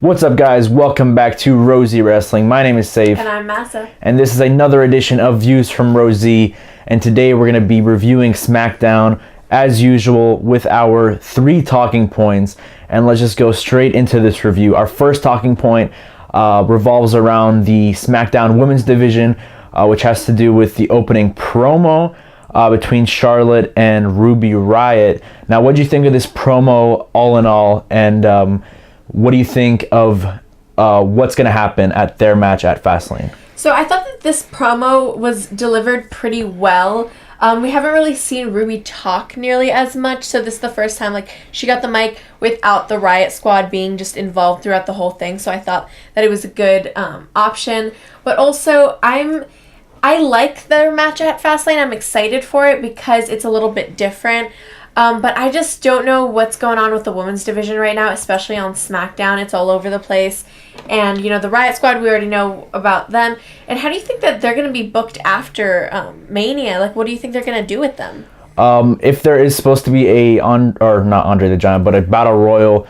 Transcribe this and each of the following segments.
What's up, guys? Welcome back to Rosie Wrestling. My name is Saif. And I'm Massa. And this is another edition of Views from Rosie. And today we're going to be reviewing Smackdown, as usual, with our 3 talking points. And let's just go straight into this review. Our first talking point revolves around the Smackdown Women's Division, which has to do with the opening promo between Charlotte and Ruby Riott. Now, what do you think of this promo all in all? And what do you think of what's going to happen at their match at Fastlane? So I thought that this promo was delivered pretty well. We haven't really seen Ruby talk nearly as much, so this is the first time she got the mic without the Riott Squad being just involved throughout the whole thing. So I thought that it was a good option. But also, I like their match at Fastlane. I'm excited for it because it's a little bit different. But I just don't know what's going on with the women's division right now, especially on SmackDown. It's all over the place. And, the Riott Squad, we already know about them. And how do you think that they're going to be booked after Mania? What do you think they're going to do with them? If there is supposed to be not Andre the Giant, but a Battle Royal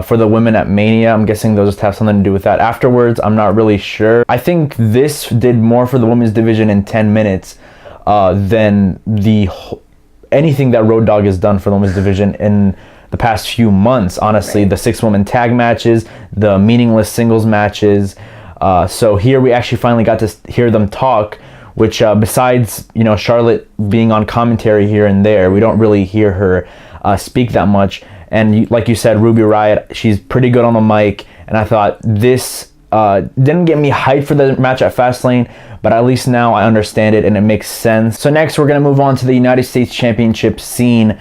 for the women at Mania, I'm guessing they'll just have something to do with that afterwards. I'm not really sure. I think this did more for the women's division in 10 minutes than anything that Road Dogg has done for the women's division in the past few months. Honestly, right. The 6-woman tag matches, the meaningless singles matches. So here we actually finally got to hear them talk, which besides, Charlotte being on commentary here and there, we don't really hear her speak that much. And like you said, Ruby Riott, she's pretty good on the mic. And I thought this didn't get me hyped for the match at Fastlane, but at least now I understand it and it makes sense. So next we're going to move on to the United States Championship scene.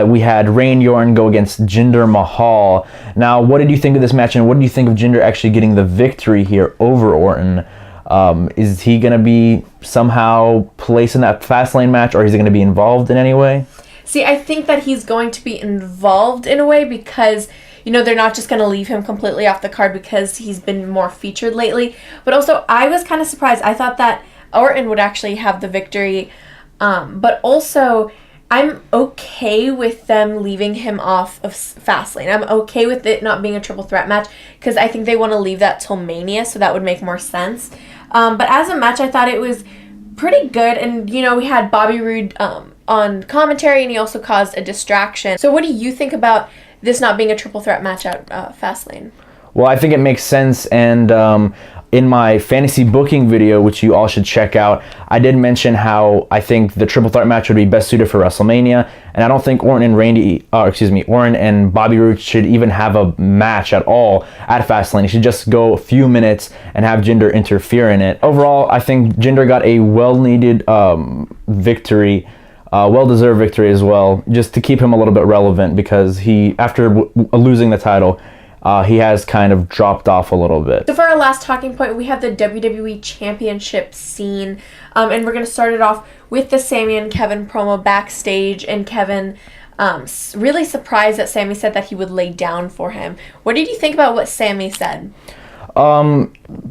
We had Randy Orton go against Jinder Mahal. Now, what did you think of this match, and what do you think of Jinder actually getting the victory here over Orton? Is he going to be somehow placed in that Fastlane match, or is he going to be involved in any way? See, I think that he's going to be involved in a way because they're not just going to leave him completely off the card because he's been more featured lately. But also, I was kind of surprised. I thought that Orton would actually have the victory. But also, I'm okay with them leaving him off of Fastlane. I'm okay with it not being a triple threat match because I think they want to leave that till Mania, so that would make more sense. But as a match, I thought it was pretty good. And, we had Bobby Roode on commentary, and he also caused a distraction. So what do you think about this not being a triple threat match at Fastlane? Well, I think it makes sense, and in my fantasy booking video, which you all should check out, I did mention how I think the triple threat match would be best suited for WrestleMania, and I don't think Orton and Bobby Roode should even have a match at all at Fastlane. He should just go a few minutes and have Jinder interfere in it. Overall, I think Jinder got a well-needed victory. Well-deserved victory as well, just to keep him a little bit relevant, because he, after losing the title, he has kind of dropped off a little bit. So for our last talking point, we have the WWE Championship scene, and we're going to start it off with the Sami and Kevin promo backstage, and Kevin really surprised that Sami said that he would lay down for him. What did you think about what Sami said?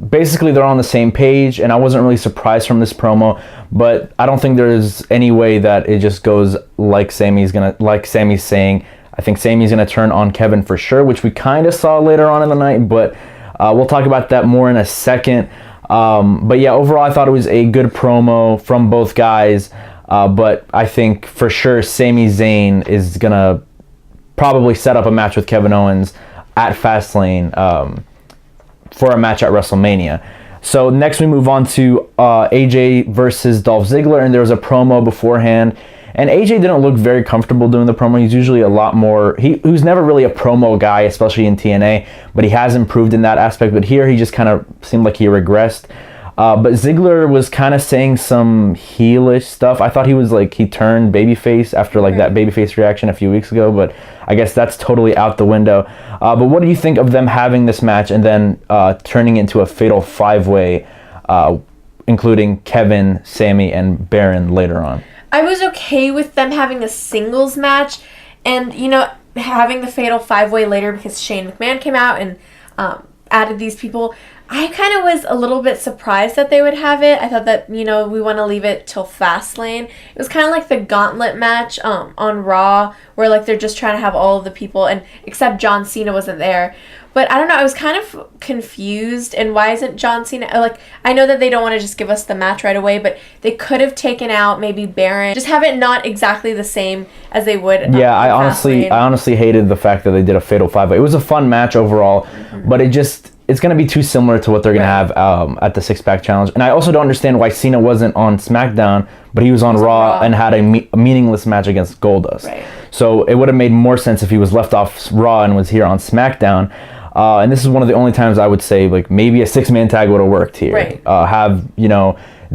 Basically they're on the same page, and I wasn't really surprised from this promo, but I don't think there's any way that it just goes like Sami's saying. I think Sami's gonna turn on Kevin for sure, which we kind of saw later on in the night, but we'll talk about that more in a second. But yeah, overall I thought it was a good promo from both guys, but I think for sure Sami Zayn is gonna probably set up a match with Kevin Owens at Fastlane for a match at WrestleMania. So next we move on to AJ versus Dolph Ziggler, and there was a promo beforehand, and AJ didn't look very comfortable doing the promo. He's usually a lot more, he was never really a promo guy, especially in TNA, but he has improved in that aspect, but here he just kind of seemed like he regressed. But Ziggler was kind of saying some heelish stuff. I thought he turned babyface after that babyface reaction a few weeks ago, but I guess that's totally out the window. But what do you think of them having this match and then turning into a fatal 5-way, including Kevin, Sami, and Baron later on? I was okay with them having a singles match and, having the fatal 5-way later because Shane McMahon came out and added these people. I kind of was a little bit surprised that they would have it. I thought that, we want to leave it till Fastlane. It was kind of like the gauntlet match on Raw, where like they're just trying to have all of the people, and except John Cena wasn't there. But I don't know, I was kind of confused, and why isn't John Cena, like, I know that they don't want to just give us the match right away, but they could have taken out maybe Baron, just have it not exactly the same as they would. Yeah, I honestly hated the fact that they did a Fatal 5-Way. It was a fun match overall, but it's going to be too similar to what they're going to have at the six-pack challenge. And I also don't understand why Cena wasn't on SmackDown, but he was on Raw and had a meaningless match against Goldust. Right. So it would have made more sense if he was left off Raw and was here on SmackDown. And this is one of the only times I would say, like, maybe a six-man tag would have worked here. Right. Have,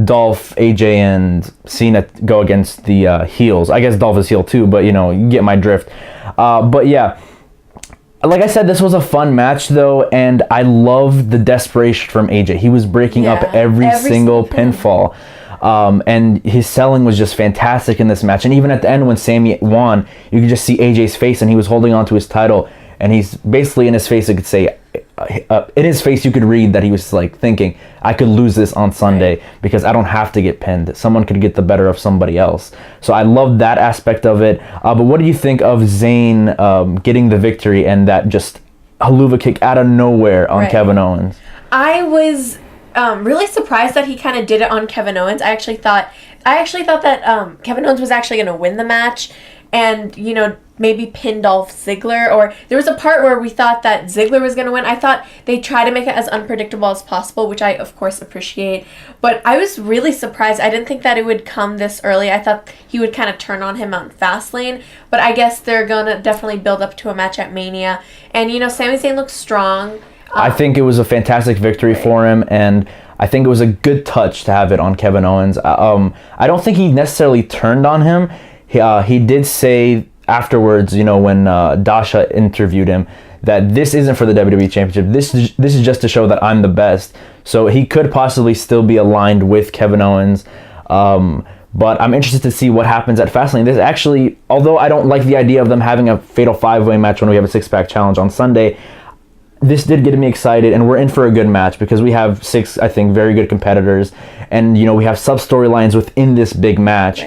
Dolph, AJ, and Cena go against the heels. I guess Dolph is heel too, but, you get my drift. But yeah, like I said, this was a fun match, though, and I loved the desperation from AJ. He was breaking up every single pinfall. And his selling was just fantastic in this match. And even at the end when Sami won, you could just see AJ's face, and he was holding on to his title. And he's basically in his face, you could say, in his face, you could read that he was like thinking, I could lose this on Sunday because I don't have to get pinned. Someone could get the better of somebody else. So I love that aspect of it. But what do you think of ZAYN getting the victory and that just haluva kick out of nowhere on Kevin Owens? I was really surprised that he kind of did it on Kevin Owens. I actually thought that Kevin Owens was actually going to win the match, and maybe pin Dolph Ziggler, or there was a part where we thought that Ziggler was going to win. I thought they tried to make it as unpredictable as possible, which I of course appreciate, but I was really surprised. I didn't think that it would come this early. I thought he would kind of turn on him on Fastlane, but I guess they're going to definitely build up to a match at Mania. And Sami Zayn looks strong. I think it was a fantastic victory for him, and I think it was a good touch to have it on Kevin Owens. I don't think he necessarily turned on him. He did say afterwards, when Dasha interviewed him, that this isn't for the WWE Championship. This is just to show that I'm the best. So he could possibly still be aligned with Kevin Owens. But I'm interested to see what happens at Fastlane. This actually, although I don't like the idea of them having a Fatal 5-Way match when we have a six-pack challenge on Sunday, this did get me excited, and we're in for a good match because we have six, I think, very good competitors, and we have sub-storylines within this big match.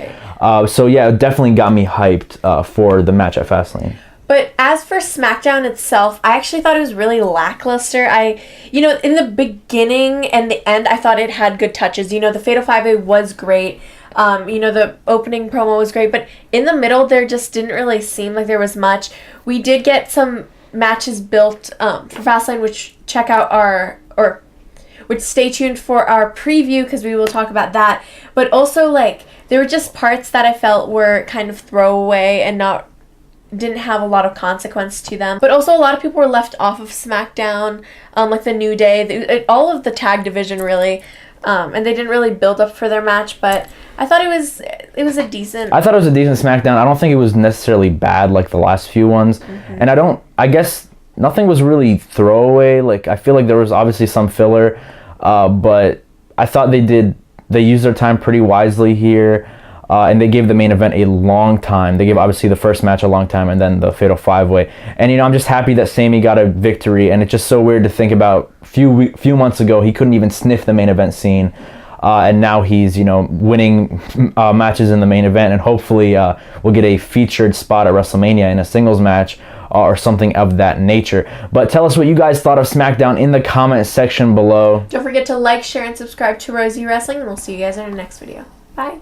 So yeah, it definitely got me hyped for the match at Fastlane. But as for SmackDown itself, I actually thought it was really lackluster. In the beginning and the end, I thought it had good touches. The Fatal 5-Way was great. The opening promo was great, but in the middle, there just didn't really seem like there was much. We did get some matches built for Fastlane, which stay tuned for our preview because we will talk about that. But also, there were just parts that I felt were kind of throwaway and didn't have a lot of consequence to them. But also, a lot of people were left off of SmackDown, like the New Day, all of the tag division really, and they didn't really build up for their match. But I thought it was a decent. I thought it was a decent SmackDown. I don't think it was necessarily bad like the last few ones, and I guess nothing was really throwaway. I feel like there was obviously some filler, but I thought they used their time pretty wisely here, and they gave the main event a long time. They gave obviously the first match a long time, and then the Fatal 5-Way. And I'm just happy that Sami got a victory. And it's just so weird to think about. Few months ago, he couldn't even sniff the main event scene, and now he's winning matches in the main event, and hopefully we'll get a featured spot at WrestleMania in a singles match or something of that nature. But tell us what you guys thought of SmackDown in the comment section below. Don't forget to like, share, and subscribe to Rosie Wrestling, and we'll see you guys in our next video. Bye.